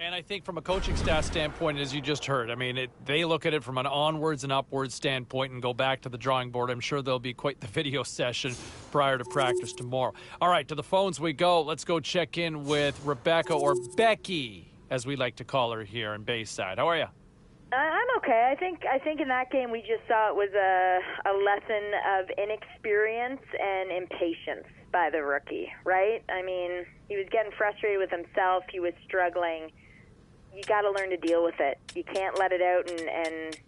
And I think from a coaching staff standpoint, as you just heard, I mean, they look at it from an onwards and upwards standpoint and go back to the drawing board. I'm sure there'll be quite the video session prior to practice tomorrow. All right, to the phones we go. Let's go check in with Rebecca, or Becky, as we like to call her here in Bayside. How are you? I'm okay. I think in that game we just saw it was a lesson of inexperience and impatience by the rookie, right? I mean, he was getting frustrated with himself. He was struggling. You got to learn to deal with it. You can't let it out and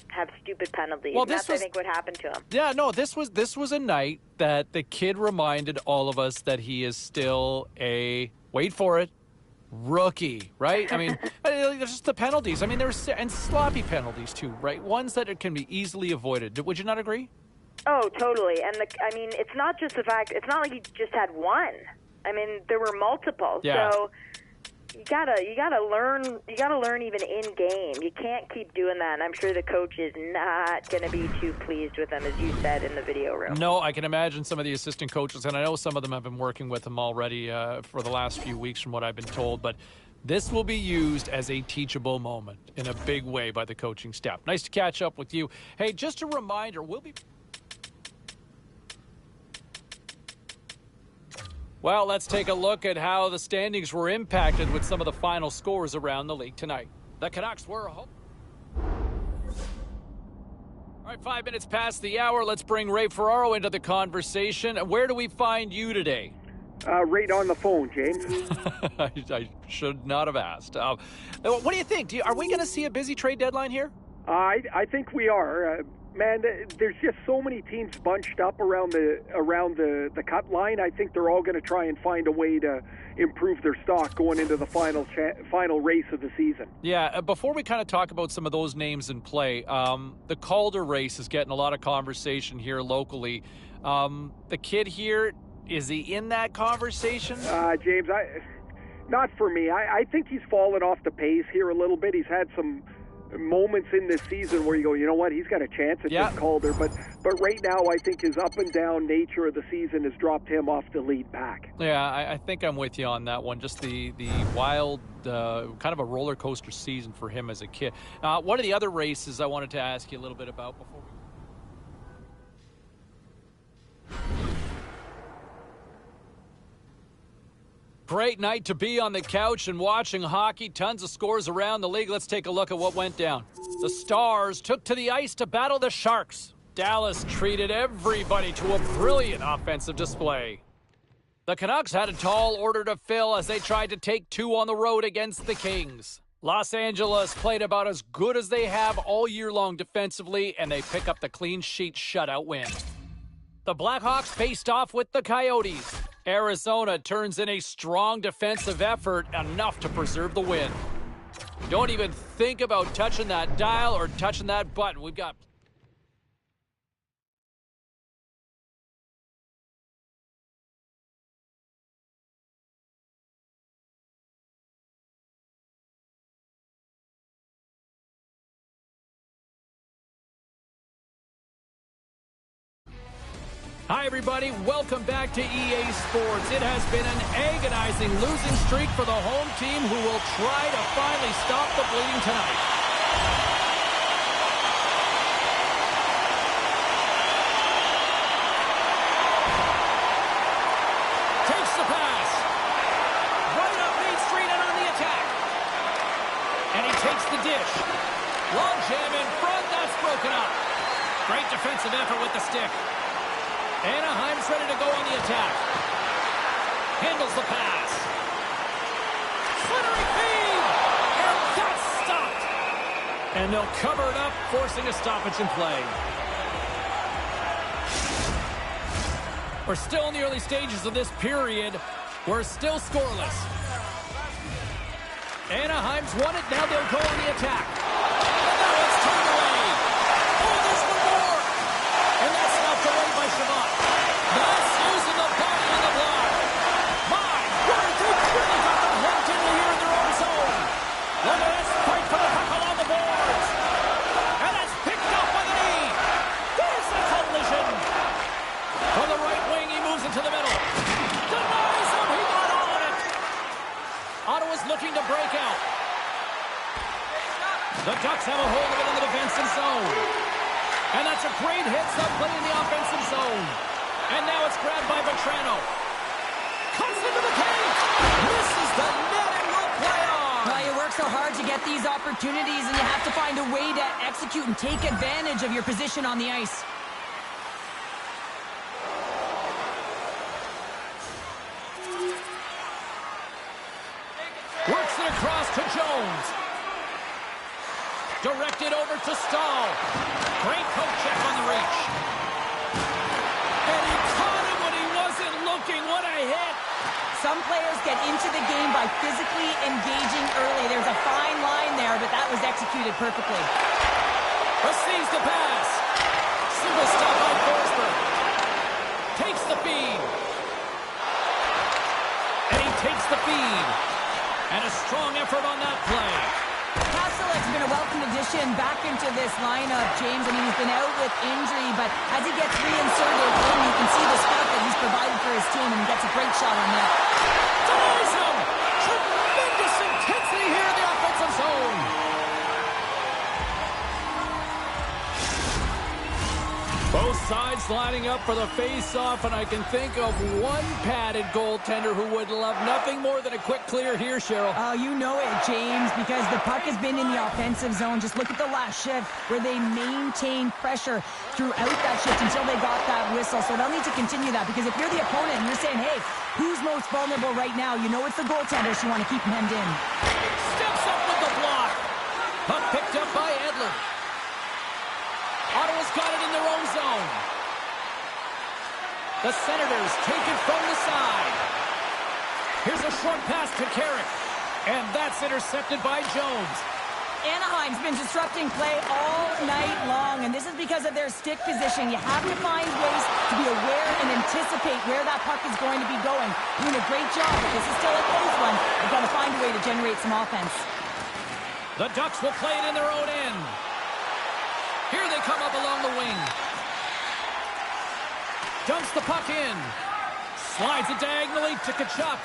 have stupid penalties. Well, I think, what happened to him. Yeah, no, this was a night that the kid reminded all of us that he is still a, wait for it, rookie, right? I mean, there's just the penalties. I mean, and sloppy penalties too, right? Ones that can be easily avoided. Would you not agree? Oh, totally. And I mean, it's not just the fact. It's not like he just had one. I mean, there were multiple. Yeah. So you gotta learn. You gotta learn even in game. You can't keep doing that. And I'm sure the coach is not going to be too pleased with him, as you said in the video room. No, I can imagine some of the assistant coaches, and I know some of them have been working with him already for the last few weeks, from what I've been told. But this will be used as a teachable moment in a big way by the coaching staff. Nice to catch up with you. Hey, just a reminder, we'll be. Well, let's take a look at how the standings were impacted with some of the final scores around the league tonight. The Canucks were home. All right, 5 minutes past the hour. Let's bring Ray Ferraro into the conversation. Where do we find you today? Right on the phone, James. I should not have asked. What do you think? Are we going to see a busy trade deadline here? I think we are. Man, there's just so many teams bunched up around the cut line. I think they're all going to try and find a way to improve their stock going into the final race of the season. Yeah, before we kind of talk about some of those names in play, the Calder race is getting a lot of conversation here locally. The kid here, is he in that conversation? James, not for me. I think he's fallen off the pace here a little bit. He's had some moments in this season where you go, you know what, he's got a chance at this Calder, but right now I think his up and down nature of the season has dropped him off the lead pack. Yeah, I think I'm with you on that one. Just the wild, kind of a roller coaster season for him as a kid. One of the other races I wanted to ask you a little bit about before we... Great night to be on the couch and watching hockey. Tons of scores around the league. Let's take a look at what went down. The Stars took to the ice to battle the Sharks. Dallas treated everybody to a brilliant offensive display. The Canucks had a tall order to fill as they tried to take two on the road against the Kings. Los Angeles played about as good as they have all year long defensively, and they pick up the clean sheet shutout win. The Blackhawks faced off with the Coyotes. Arizona turns in a strong defensive effort, enough to preserve the win. Don't even think about touching that dial or touching that button. We've got... Hi, everybody. Welcome back to EA Sports. It has been an agonizing losing streak for the home team, who will try to finally stop the bleeding tonight. Takes the pass. Right up Main Street and on the attack. And he takes the dish. Long jam in front. That's broken up. Great defensive effort with the stick. Anaheim's ready to go on the attack. Handles the pass. Slithering feed! And that's stopped! And they'll cover it up, forcing a stoppage in play. We're still in the early stages of this period. We're still scoreless. Anaheim's won it. Now they'll go on the attack. And now it's turned away. Oh, there's one more! And that's knocked away by Shabbat. That's using the body on the block. My word, they really got them locked into here in their own zone. Look at this fight for the puck along the boards. And that's picked up by the knee. There's the collision. From the right wing, he moves into the middle. Denies him, he got all of it. Ottawa's looking to break out. Ducks have a hold of it in the defensive zone. And that's a great hit, play in the offensive zone. And now it's grabbed by Vetrano. Comes into the paint. Misses the net and will play on. Well, you work so hard to get these opportunities, and you have to find a way to execute and take advantage of your position on the ice. Works it across to Jones. Directed over to Stahl. Great poke check on the reach. And he caught him when he wasn't looking. What a hit. Some players get into the game by physically engaging early. There's a fine line there, but that was executed perfectly. Receives the pass. Single stop by Forsberg. Takes the feed. And he takes the feed. And a strong effort on that play. Pastrnak's been a welcome addition back into this lineup, James. I mean, he's been out with injury, but as he gets reinserted in, you can see the spark that he's provided for his team, and he gets a great shot on that. Denies him! Tremendous intensity here in the offensive zone. Both sides lining up for the face-off, and I can think of one padded goaltender who would love nothing more than a quick clear here, Cheryl. Oh, you know it, James, because the puck has been in the offensive zone. Just look at the last shift where they maintained pressure throughout that shift until they got that whistle. So they'll need to continue that, because if you're the opponent and you're saying, hey, who's most vulnerable right now? You know it's the goaltender, so you want to keep him hemmed in. Steps up with the block. Puck picked up by Edler. Ottawa's got it in their own zone. The Senators take it from the side. Here's a short pass to Carrick. And that's intercepted by Jones. Anaheim's been disrupting play all night long, and this is because of their stick position. You have to find ways to be aware and anticipate where that puck is going to be going. Doing a great job, but this is still a close one. They've got to find a way to generate some offense. The Ducks will play it in their own end. Here they come up along the wing. Dumps the puck in. Slides it diagonally to Tkachuk.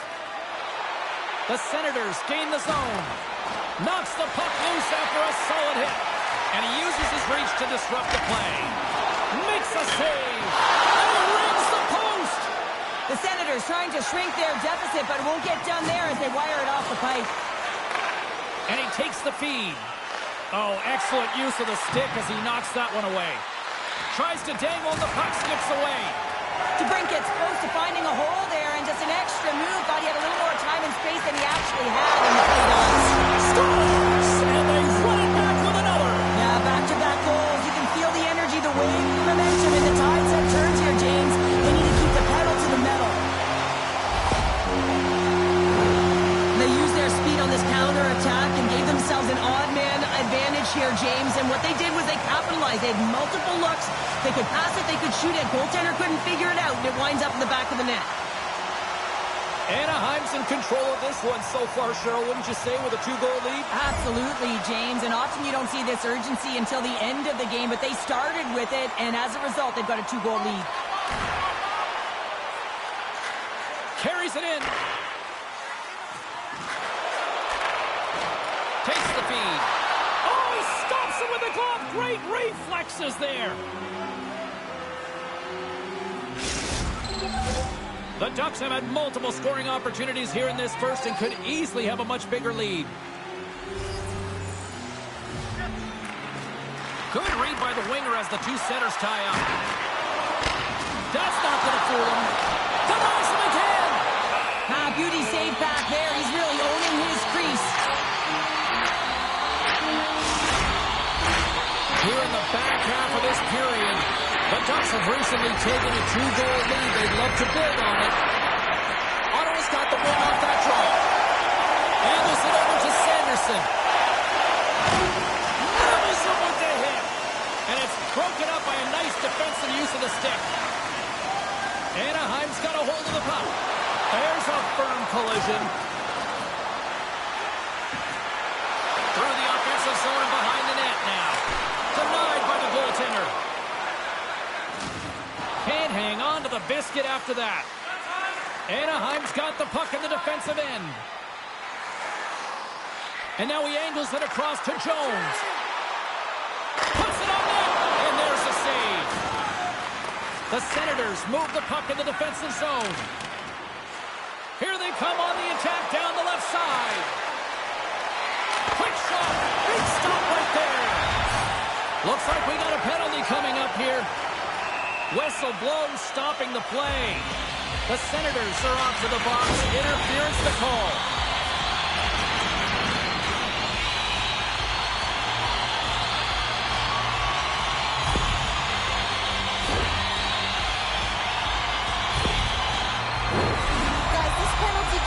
The Senators gain the zone. Knocks the puck loose after a solid hit. And he uses his reach to disrupt the play. Makes a save. And he rings the post. The Senators trying to shrink their deficit, but it won't get done there as they wire it off the pipe. And he takes the feed. Oh, excellent use of the stick as he knocks that one away. Tries to dangle, the puck skips away. DeBrincat's close to finding a hole there, and just an extra move. Thought he had a little more time and space than he actually had, and the play does. Scores! And they run it back with another. Yeah, back-to-back goals. You can feel the energy, the wave, the momentum, and the tides have turned here, James. They need to keep the pedal to the metal. They used their speed on this counter-attack and gave themselves an odd-man advantage here, James. And what they did was they capitalized. They had multiple looks. They could pass it, they could shoot it. Goaltender couldn't figure it out, and it winds up in the back of the net. Anaheim's in control of this one so far, Cheryl, wouldn't you say, with a 2-goal lead? Absolutely, James. And often you don't see this urgency until the end of the game, but they started with it, and as a result, they've got a 2-goal lead. Carries it in. Takes the feed. Oh, he stops it with the glove. Great reflexes there. The Ducks have had multiple scoring opportunities here in this first and could easily have a much bigger lead. Good read by the winger as the two centers tie up. That's not going to fool him. Denies him again. Beauty save back there. He's really owning his crease. Here in the back half of this period, the Ducks have recently taken a 2-goal lead. They'd love to build on it. Ottawa's got the win off that draw. Handles it over to Sanderson. Nails him with the hit. And it's broken up by a nice defensive use of the stick. Anaheim's got a hold of the puck. There's a firm collision. Through the offensive zone and behind the net now. Denied by the goaltender. Can't hang on to the biscuit after that. Anaheim's got the puck in the defensive end. And now he angles it across to Jones. The Senators move the puck in the defensive zone. Here they come on the attack down the left side. Quick shot. Big stop right there. Looks like we got a penalty coming up here. Whistle blows, stopping the play. The Senators are off to the box. Interference to call.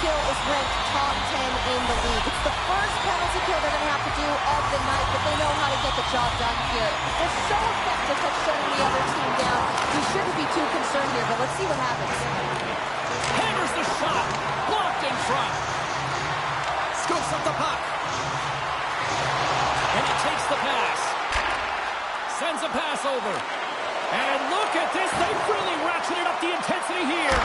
Is ranked top 10 in the league. It's the first penalty kill they're going to have to do of the night, but they know how to get the job done here. They're so effective at shutting the other team down. We shouldn't be too concerned here, but let's see what happens. Hammers the shot. Blocked in front. Scoops up the puck. And he takes the pass. Sends a pass over. And look at this. They've really ratcheted up the intensity here.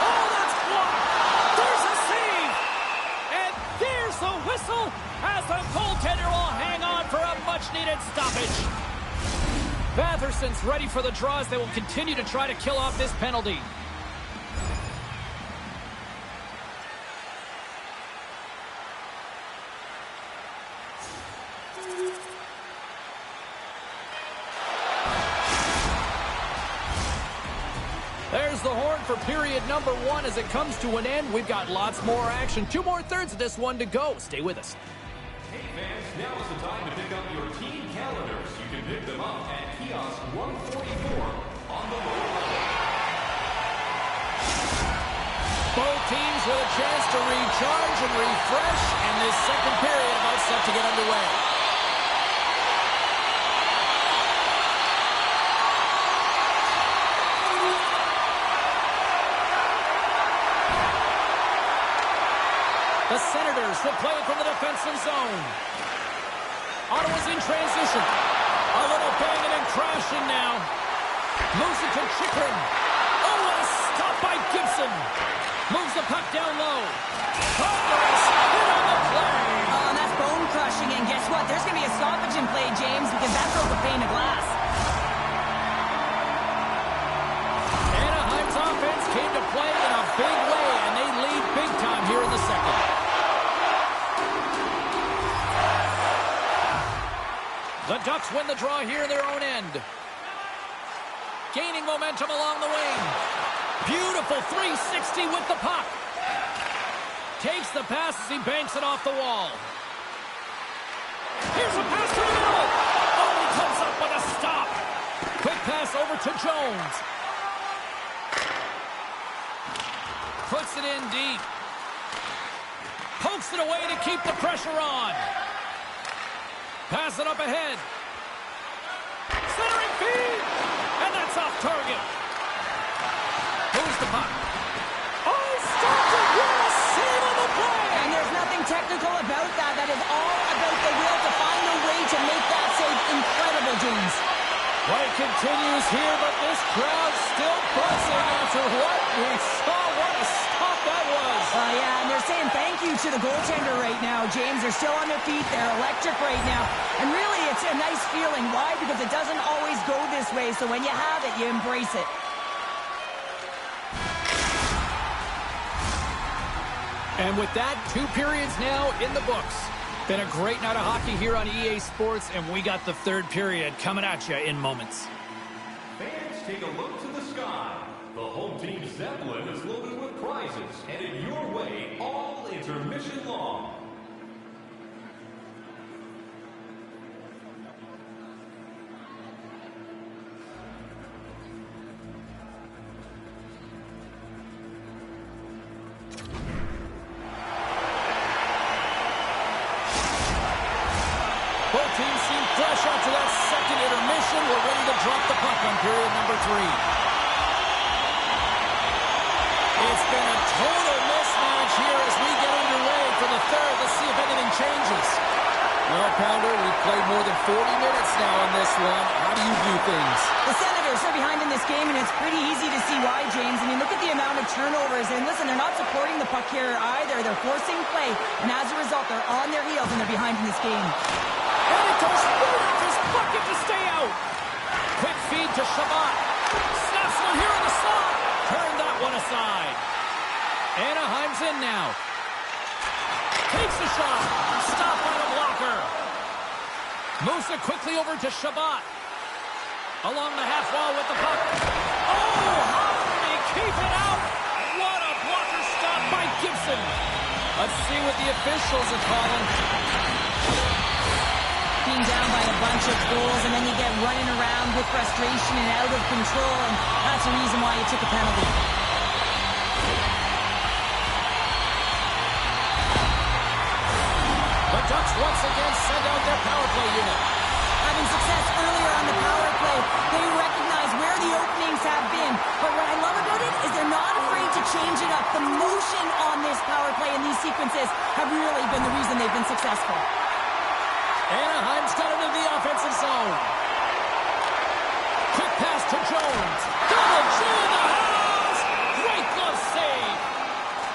Oh, that's blocked. There's a save. And there's the whistle as the goaltender will hang on for a much-needed stoppage. Batherson's ready for the draws. They will continue to try to kill off this penalty. There's the horn for period number 1 as it comes to an end. We've got lots more action. 2 more thirds of this one to go. Stay with us. Hey fans, now is the time to pick up your team calendars. You can pick them up at kiosk 144 on the lower level. Both teams with a chance to recharge and refresh, and this second period about set to get underway. The Senators will play from the defensive zone. Ottawa's in transition. A little banging and crashing now. Moves it to Chikrin. Oh, what a stop by Gibson. Moves the puck down low. Thunderous hit on the play. Oh, and that's bone crushing. And guess what? There's going to be a stoppage in play, James, because that broke a pane of glass. Anaheim's offense came to play in a big way, and they lead big time here in the second. The Ducks win the draw here in their own end. Gaining momentum along the wing. Beautiful 360 with the puck. Takes the pass as he banks it off the wall. Here's a pass to the middle. Oh, he comes up with a stop. Quick pass over to Jones. Puts it in deep. Pokes it away to keep the pressure on. Pass it up ahead. Centering feed. And that's off target. Moves the puck. Oh, he stopped it. What a save on the play. And there's nothing technical about that. That is all about the will to find a way to make that save incredible, James. Play continues here, but this crowd still buzzing after what we saw. What a stop that was. Yeah, and they're saying thank you to the goaltender right now, James. They're still on their feet. They're electric right now. And really, it's a nice feeling. Why? Because it doesn't always go this way. So when you have it, you embrace it. And with that, 2 periods now in the books. Been a great night of hockey here on EA Sports, and we got the third period coming at you in moments. Fans, take a look to the sky. The home team Zeppelin is loaded with prizes, headed your way all intermission long. Both teams seem fresh after that second intermission. We're ready to drop the puck on period number 3. It's been a total mismatch here as we get underway for the third. Let's see if anything changes. Well, Pounder, we've played more than 40 minutes now in this one. How do you view things? The Senators are behind in this game, and it's pretty easy to see why, James. I mean, look at the amount of turnovers. And listen, they're not supporting the puck here either. They're forcing play, and as a result, they're on their heels, and they're behind in this game. And it goes right off his bucket to stay out. Quick feed to Shabbat. Snaps one here in the slot. Turn that one aside. Anaheim's in now. Takes the shot. Stopped by the blocker. Moves it quickly over to Shabbat. Along the half wall with the puck. Oh, how did he keep it out? What a blocker stop by Gibson. Let's see what the officials are calling. Being down by a bunch of goals, and then you get running around with frustration and out of control, and that's the reason why you took a penalty. The Ducks once again send out their power play unit. Having success earlier on the power play, they recognize where the openings have been. But what I love about it is they're not afraid to change it up. The motion on this power play and these sequences have really been the reason they've been successful. Anaheim's got it in the offensive zone. Quick pass to Jones. Double G in the house! Great glove save!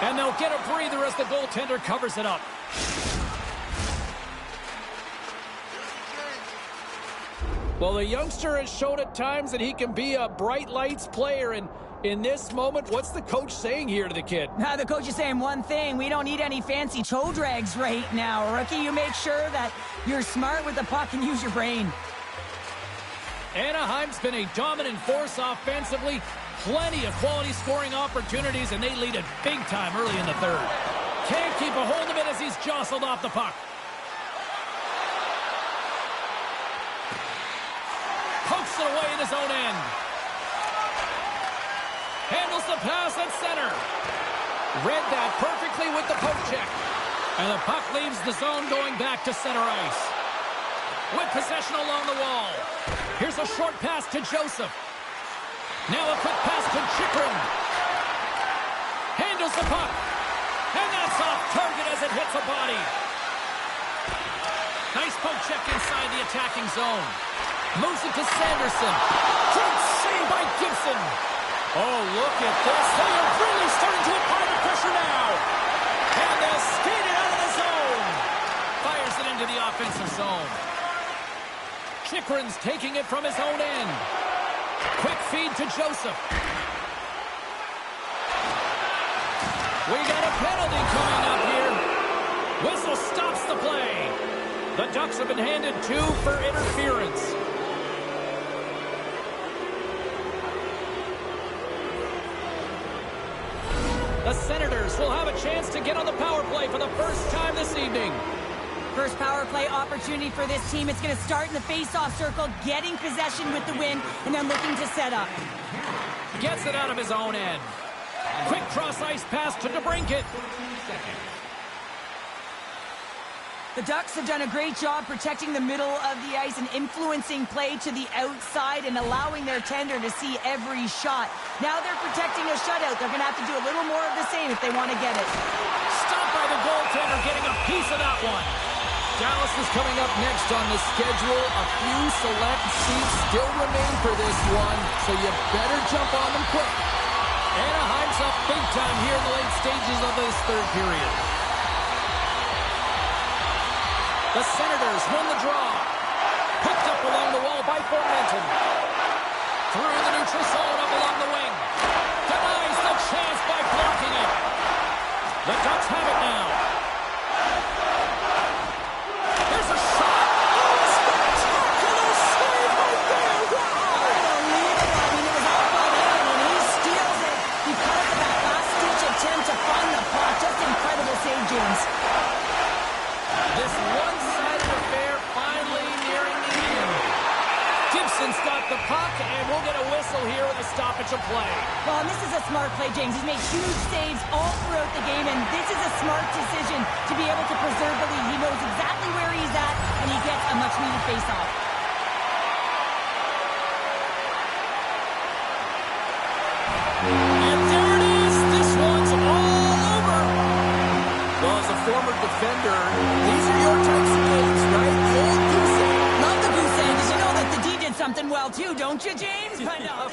And they'll get a breather as the goaltender covers it up. Well, the youngster has showed at times that he can be a bright lights player, and in this moment, what's the coach saying here to the kid? The coach is saying one thing: we don't need any fancy toe drags right now, rookie. You make sure that you're smart with the puck and use your brain. Anaheim's been a dominant force offensively. Plenty of quality scoring opportunities, and they lead it big time early in the third. Can't keep a hold of it as he's jostled off the puck. Pokes it away in his own end. Handles the pass at center. Read that perfectly with the poke check. And the puck leaves the zone going back to center ice. With possession along the wall. Here's a short pass to Joseph. Now a quick pass to Chikrin. Handles the puck. And that's off target as it hits a body. Nice poke check inside the attacking zone. Moves it to Sanderson. Great save by Gibson. Oh, look at this. They are really starting to apply the pressure now. And they'll skate it out of the zone. Fires it into the offensive zone. Chikrin's taking it from his own end. Quick feed to Joseph. We got a penalty coming up here. Whistle stops the play. The Ducks have been handed 2 for interference. The Senators will have a chance to get on the power play for the first time this evening. First power play opportunity for this team. It's going to start in the face-off circle, getting possession with the win, and then looking to set up. Gets it out of his own end. Quick cross-ice pass to DeBrincat. The Ducks have done a great job protecting the middle of the ice and influencing play to the outside and allowing their tender to see every shot. Now they're protecting a shutout. They're going to have to do a little more of the same if they want to get it. Stopped by the goaltender, getting a piece of that one. Dallas is coming up next on the schedule. A few select seats still remain for this one, so you better jump on them quick. Anaheim's up big time here in the late stages of this third period. The Senators win the draw. Picked up along the wall by Formenton. Through the neutral zone, up along the wing. Denies the chance by blocking it. The Ducks have it now. There's a shot. Oh, spectacular save right there. Wow. Unbelievable. I mean, it was all by him, and he steals it because of that last-ditch attempt to find the puck. Just incredible save, James. This one-sided affair finally nearing the end. Gibson's got the puck, and we'll get a whistle here with a stoppage of play. Well, and this is a smart play, James. He's made huge saves all throughout the game, and this is a smart decision to be able to preserve the lead. He knows exactly where he's at, and he gets a much-needed face-off. And there it is. This one's all over. Well, as a former defender, these are your types of games, right? The old goose egg. Love the goose egg, 'cause you know that the D did something well, too, don't you, James? But no,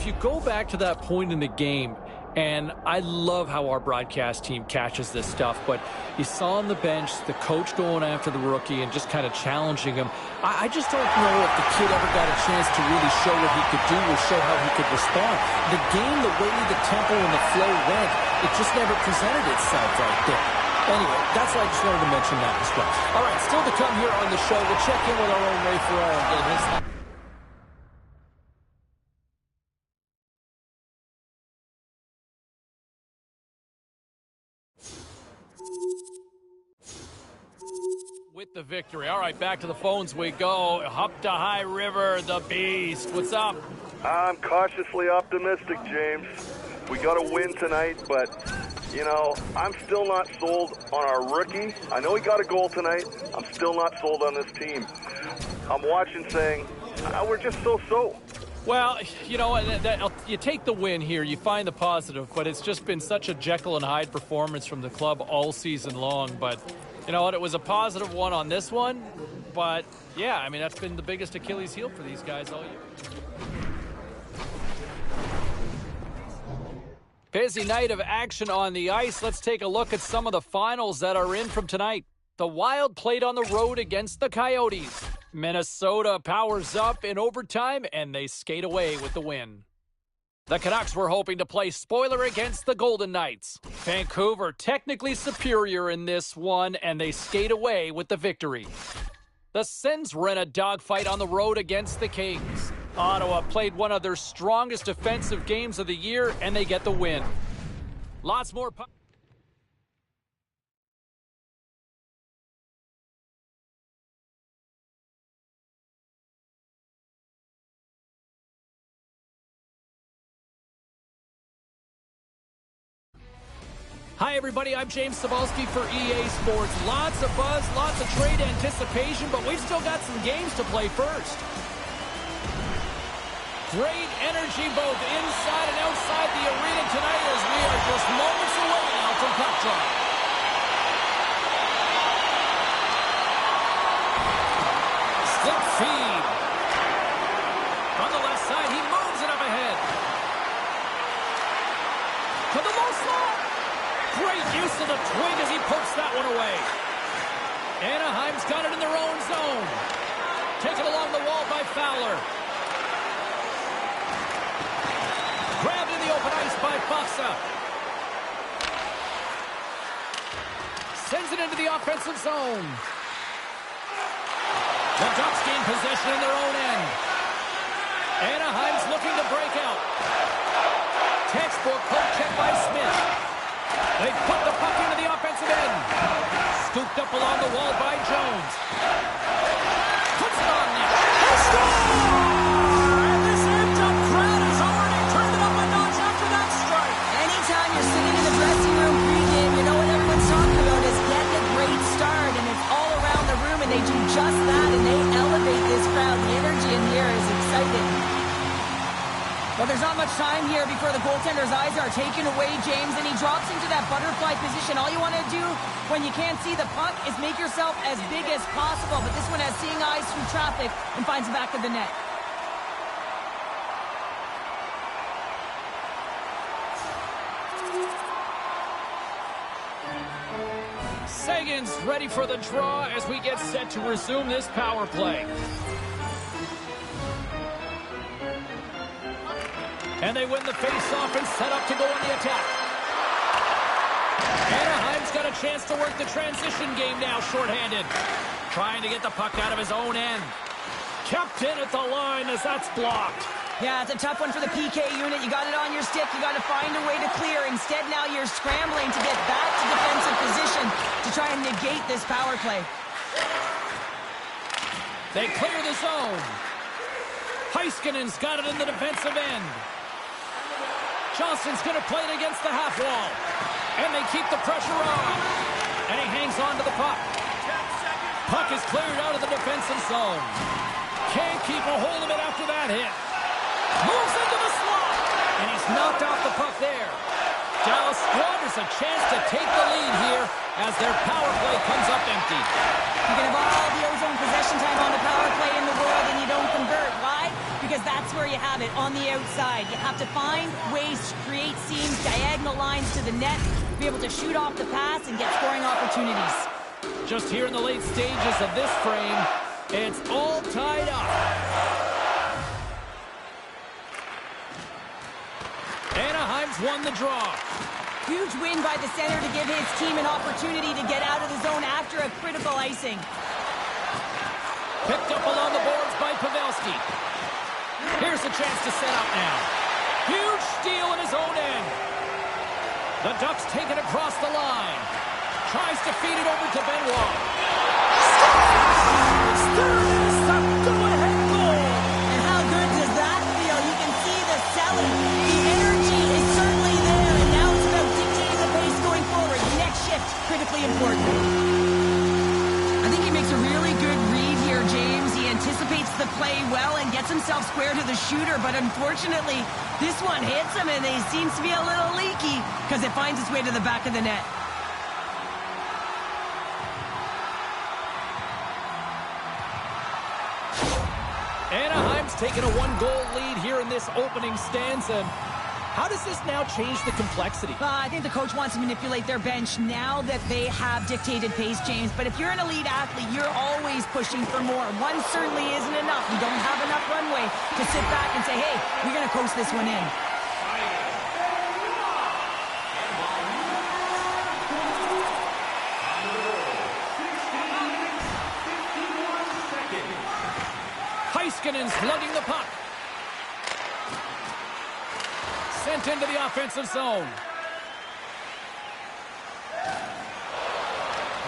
If you go back to that point in the game, And I love how our broadcast team catches this stuff, but you saw on the bench the coach going after the rookie and just kind of challenging him. I just don't know if the kid ever got a chance to really show what he could do or show how he could respond. The game, the way the tempo and the flow went, it just never presented itself right there. Anyway, that's why I just wanted to mention that as well. All right, still to come here on the show, we'll check in with our own Ray Ferraro and get his... with the victory. All right, back to the phones we go. Up to High River, the Beast. What's up? I'm cautiously optimistic, James. We got to win tonight, but, you know, I'm still not sold on our rookie. I know he got a goal tonight. I'm still not sold on this team. I'm watching saying, we're just so-so. Well, you know, you take the win here, you find the positive, but it's just been such a Jekyll and Hyde performance from the club all season long. But you know what? It was a positive one on this one. But, yeah, I mean, that's been the biggest Achilles heel for these guys all year. Busy night of action on the ice. Let's take a look at some of the finals that are in from tonight. The Wild played on the road against the Coyotes. Minnesota powers up in overtime, and they skate away with the win. The Canucks were hoping to play spoiler against the Golden Knights. Vancouver technically superior in this one, and they skate away with the victory. The Sens were in a dogfight on the road against the Kings. Ottawa played one of their strongest defensive games of the year, and they get the win. Lots more... Hi, everybody. I'm James Cebulski for EA Sports. Lots of buzz, lots of trade anticipation, but we've still got some games to play first. Great energy both inside and outside the arena tonight as we are just moments away now from puck drop. Slip feed. On the left side, he moves it up ahead. To the low slot. Great use of the twig as he pokes that one away. Anaheim's got it in their own zone. Taken along the wall by Fowler. Grabbed in the open ice by Faksa. Sends it into the offensive zone. The Ducks gain possession in their own end. Anaheim's looking to break out. Textbook poke check by Smith. They put the puck into the offensive end. Scooped up along the wall by Jones. Puts it on net. They score! And this amped-up crowd has already turned it up a notch after that strike. Anytime you're sitting in the dressing room pregame, you know what everyone's talking about is getting a great start, and it's all around the room, and they do just that, and they elevate this crowd. The energy in here is exciting. Well, there's not much time here before the goaltender's eyes are taken away, James, and he drops into that butterfly position. All you want to do when you can't see the puck is make yourself as big as possible, but this one has seeing eyes through traffic and finds the back of the net. Sagan's ready for the draw as we get set to resume this power play. And they win the face-off and set up to go on the attack. Anaheim's got a chance to work the transition game now, shorthanded. Trying to get the puck out of his own end. Kept in at the line as that's blocked. Yeah, it's a tough one for the PK unit. You got it on your stick. You got to find a way to clear. Instead, now you're scrambling to get back to defensive position to try and negate this power play. They clear the zone. Heiskanen's got it in the defensive end. Johnson's going to play it against the half wall. And they keep the pressure on. And he hangs on to the puck. Puck is cleared out of the defensive zone. Can't keep a hold of it after that hit. Moves into the slot. And he's knocked off the puck there. Dallas squanders a chance to take the lead here as their power play comes up empty. You can have all the ozone possession time on the power play in the world and you don't convert. Why? Because because that's where you have it, on the outside. You have to find ways to create seams, diagonal lines to the net, be able to shoot off the pass and get scoring opportunities. Just here in the late stages of this frame, it's all tied up. Anaheim's won the draw. Huge win by the center to give his team an opportunity to get out of the zone after a critical icing. Picked up along the boards by Pavelski. Here's a chance to set up now. Huge steal in his own end. The Ducks take it across the line. Tries to feed it over to Benoit. Go-ahead goal. And how good does that feel? You can see the selling. The energy is certainly there. And now it's about dictating the pace going forward. The next shift, critically important. I think he makes a really good read here, James. He anticipates the play well and gets himself square to the shooter. But unfortunately, this one hits him and he seems to be a little leaky because it finds its way to the back of the net. Anaheim's taken a one-goal lead here in this opening stanza. How does this now change the complexity? I think the coach wants to manipulate their bench now that they have dictated pace, James. But if you're an elite athlete, you're always pushing for more. One certainly isn't enough. You don't have enough runway to sit back and say, hey, we're going to coast this one in. Heiskanen's lugging the puck. Sent into the offensive zone.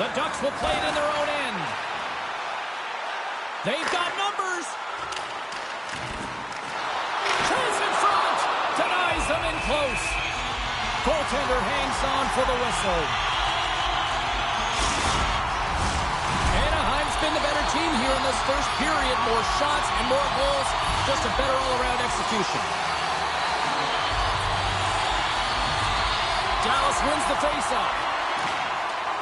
The Ducks will play it in their own end. They've got numbers. Chance in front. Denies them in close. Goaltender hangs on for the whistle. Anaheim's been the better team here in this first period. More shots and more goals. Just a better all-around execution. Dallas wins the faceoff.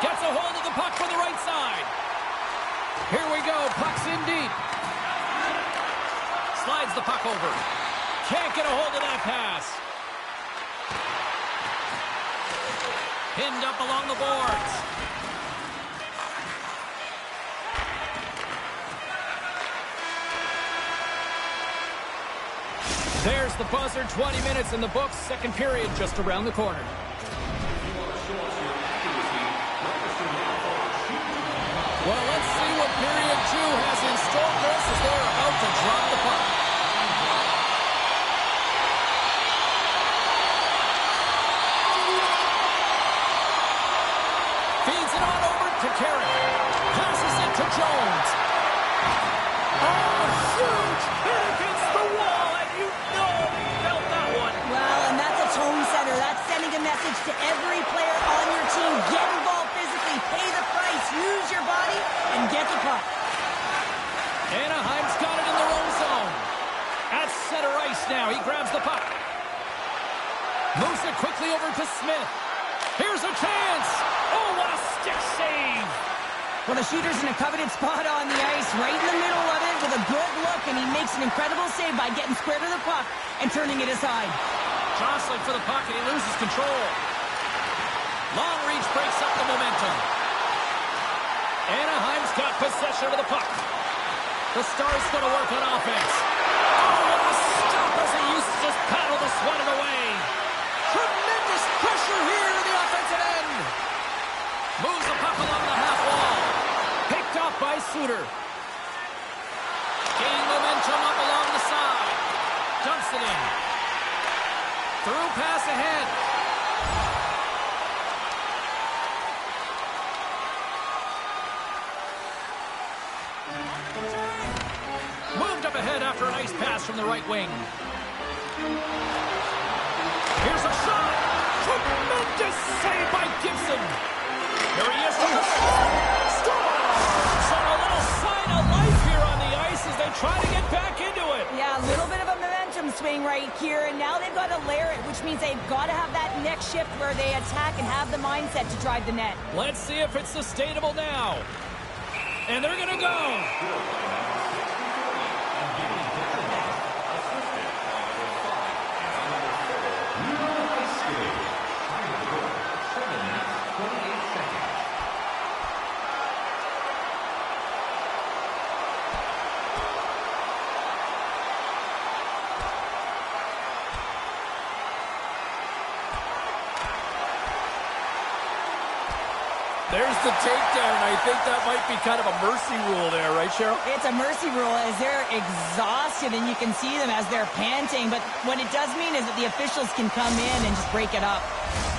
Gets a hold of the puck from the right side. Here we go. Puck's in deep. Slides the puck over. Can't get a hold of that pass. Pinned up along the boards. There's the buzzer. 20 minutes in the books. Second period just around the corner. Well, let's see what period 2 has in store for us as they're about to drop the puck. Feeds it on over to Carey. Passes it to Jones. Oh, huge hit against the wall, and you know he felt that one. Well, and that's a tone setter. That's sending a message to every player on your team. Get involved physically, pay the price, use your body, and get the puck. Anaheim's got it in their own zone. At center ice now, he grabs the puck. Moves it quickly over to Smith. Here's a chance. Oh, what a stick save. Well, the shooter's in a coveted spot on the ice, right in the middle of it with a good look, and he makes an incredible save by getting square to the puck and turning it aside. Jostling for the puck, and he loses control. Long reach breaks up the momentum. Anaheim's got possession of the puck. The Stars going to work on offense. Oh, what a stop as he used to just paddle the sweat away. Tremendous pressure here in the offensive end. Moves the puck along the half wall. Picked up by Suter. Gaining momentum up along the side. Dumps it in. Through pass ahead. Moved up ahead after a nice pass from the right wing. Here's a shot. Tremendous save by Gibson. Here he is to the Stars. And a little sign of life here on the ice as they try to get back into it. Yeah, a little bit of a momentum swing right here, and now they've got to layer it, which means they've got to have that next shift where they attack and have the mindset to drive the net. Let's see if it's sustainable now. And they're going to go. There's the takedown. I think that might be kind of a mercy rule there, right, Cheryl? It's a mercy rule as they're exhausted, and you can see them as they're panting. But what it does mean is that the officials can come in and just break it up.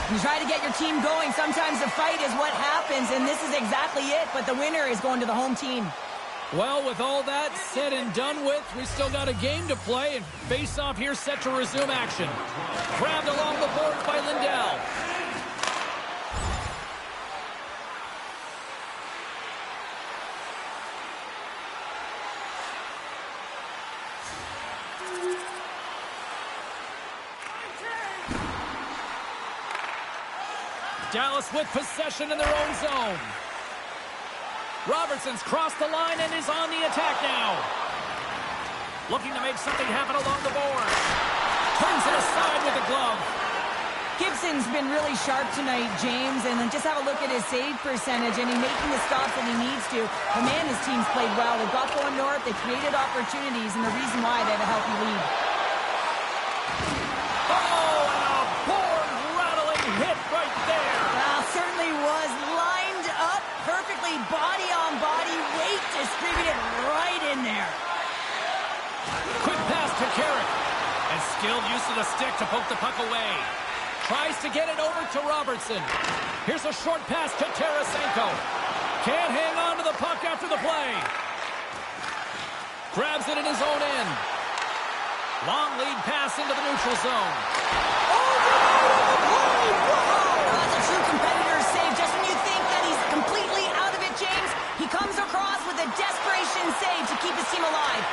You try to get your team going. Sometimes the fight is what happens, and this is exactly it. But the winner is going to the home team. Well, with all that said and done with, we still got a game to play, and face-off here set to resume action. Grabbed along the boards by Lindell. Dallas with possession in their own zone. Robertson's crossed the line and is on the attack now. Looking to make something happen along the board. Turns it aside with the glove. Gibson's been really sharp tonight, James, and then just have a look at his save percentage, and he's making the stops that he needs to. The man, his team's played well. They've got going north. They created opportunities, and the reason why they have a healthy lead. Hit right there. Well, certainly was lined up perfectly, body on body, weight distributed right in there. Quick pass to Carrick, and skilled use of the stick to poke the puck away. Tries to get it over to Robertson. Here's a short pass to Tarasenko. Can't hang on to the puck after the play. Grabs it in his own end. Long lead pass into the neutral zone. That's a true competitor's save. Just when you think that he's completely out of it, James, he comes across with a desperation save to keep his team alive.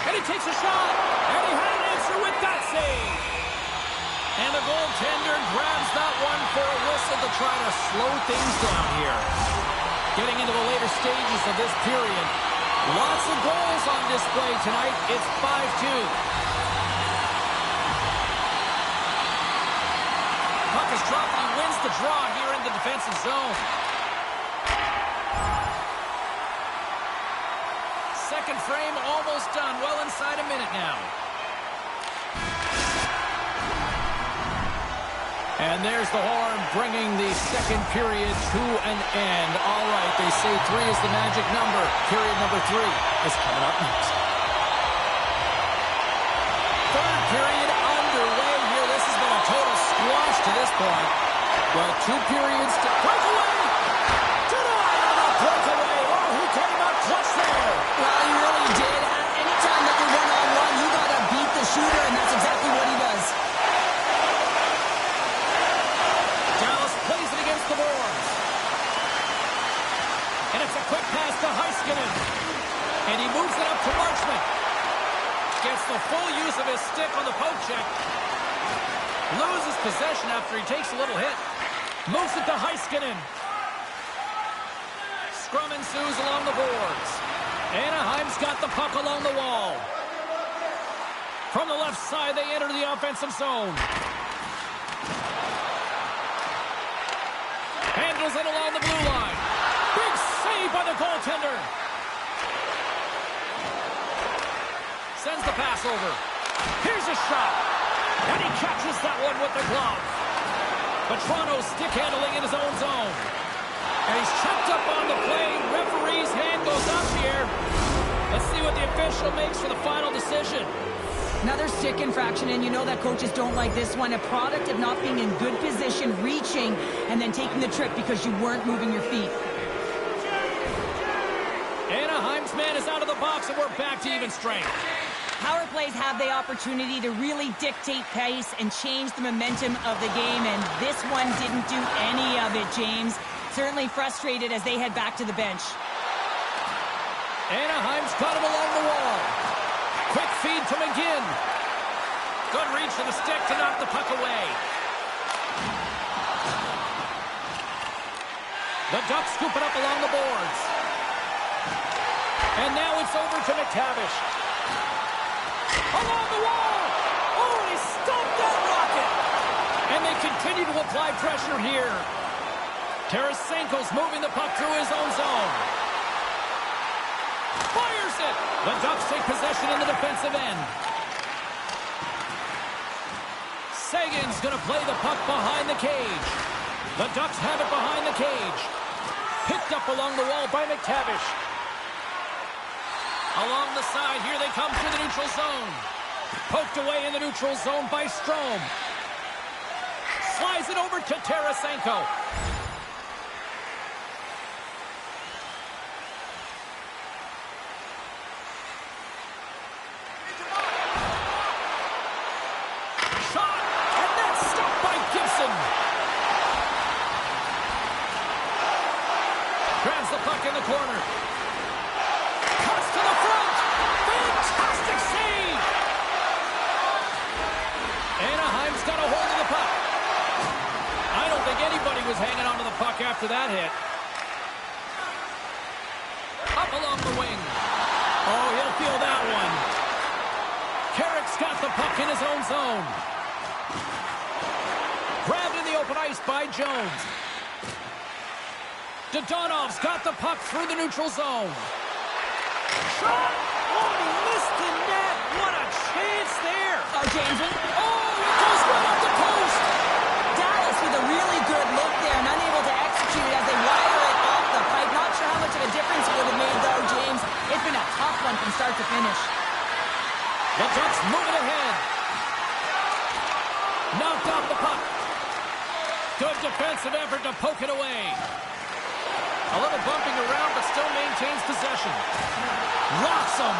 And he takes a shot. And he had an answer with that save. And the goaltender grabs that one for a whistle to try to slow things down here. Getting into the later stages of this period. Lots of goals on display tonight. It's 5-2. Puck is dropped and he wins the draw here in the defensive zone. Second frame almost done. Well inside a minute now. And there's the horn bringing the second period to an end. All right, they say 3 is the magic number. Period number 3 is coming up next. Third period underway here. This has been a total squash to this point. Well, 2 periods to breakaway. Denied on a breakaway. Oh, he came up clutch there. Well, he really did. Anytime that you're one-on-one, you got to beat the shooter, and that's exactly what he does. Dallas plays it against the boards. And it's a quick pass to Heiskanen. And he moves it up to Marchment. Gets the full use of his stick on the poke check. Loses possession after he takes a little hit. Moves it to Heiskanen. Scrum ensues along the boards. Anaheim's got the puck along the wall. From the left side, they enter the offensive zone. Handles it along the blue line. Big save by the goaltender. Sends the pass over. Here's a shot. And he catches that one with the glove. But Toronto's stick handling in his own zone. And he's tripped up on the play. Referee's hand goes up here. Let's see what the official makes for the final decision. Another stick infraction, and you know that coaches don't like this one. A product of not being in good position, reaching, and then taking the trip because you weren't moving your feet. Anaheim's man is out of the box, and we're back to even strength. Power plays have the opportunity to really dictate pace and change the momentum of the game, and this one didn't do any of it, James. Certainly frustrated as they head back to the bench. Anaheim's got him along the wall. Quick feed to McGinn. Good reach for the stick to knock the puck away. The Ducks scoop it up along the boards. And now it's over to McTavish. Along the wall! Oh, and he stopped that rocket! And they continue to apply pressure here. Tarasenko's moving the puck through his own zone. Fires it! The Ducks take possession in the defensive end. Sagan's going to play the puck behind the cage. The Ducks have it behind the cage. Picked up along the wall by McTavish. Along the side, here they come through the neutral zone. Poked away in the neutral zone by Strome. Slides it over to Tarasenko. Shot! And that's stopped by Gibson. Grabs the puck in the corner. Cuts to the front. Fantastic save! Anaheim's got a hold of the puck. I don't think anybody was hanging onto the puck after that hit. Up along the wing. Oh, he'll feel that one. Carrick's got the puck in his own zone. Grabbed in the open ice by Jones. Dodonov's got the puck through the neutral zone. Shot! Oh, he missed the net. What a chance there. Oh, James. Oh, it goes right up the post. Dallas with a really good look there and unable to execute it as they wire it off the pipe. Not sure how much of a difference it would have made, though, James. It's been a tough one from start to finish. The Ducks moving ahead. Knocked off the puck. Good defensive effort to poke it away. A little bumping around, but still maintains possession. Rocks him.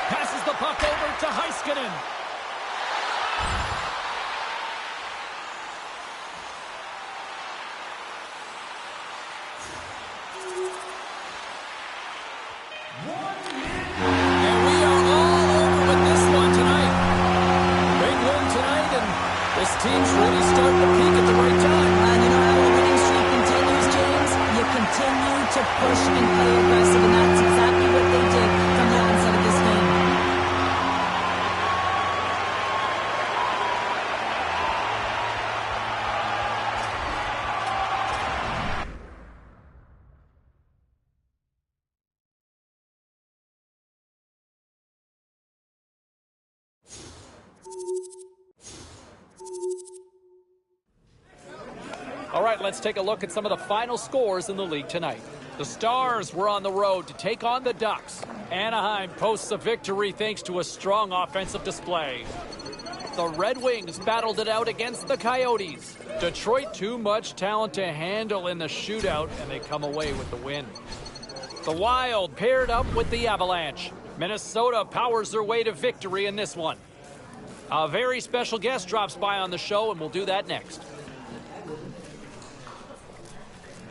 Passes the puck over to Heiskanen. And we are all over with this one tonight. Big win tonight, and this team's really starting to peak at the right time. And you know how the winning streak continues, James? You continue to push and play aggressive, and that's exactly what they did from the onset of this game. All right, let's take a look at some of the final scores in the league tonight. The Stars were on the road to take on the Ducks. Anaheim posts a victory thanks to a strong offensive display. The Red Wings battled it out against the Coyotes. Detroit too much talent to handle in the shootout, and they come away with the win. The Wild paired up with the Avalanche. Minnesota powers their way to victory in this one. A very special guest drops by on the show, and we'll do that next.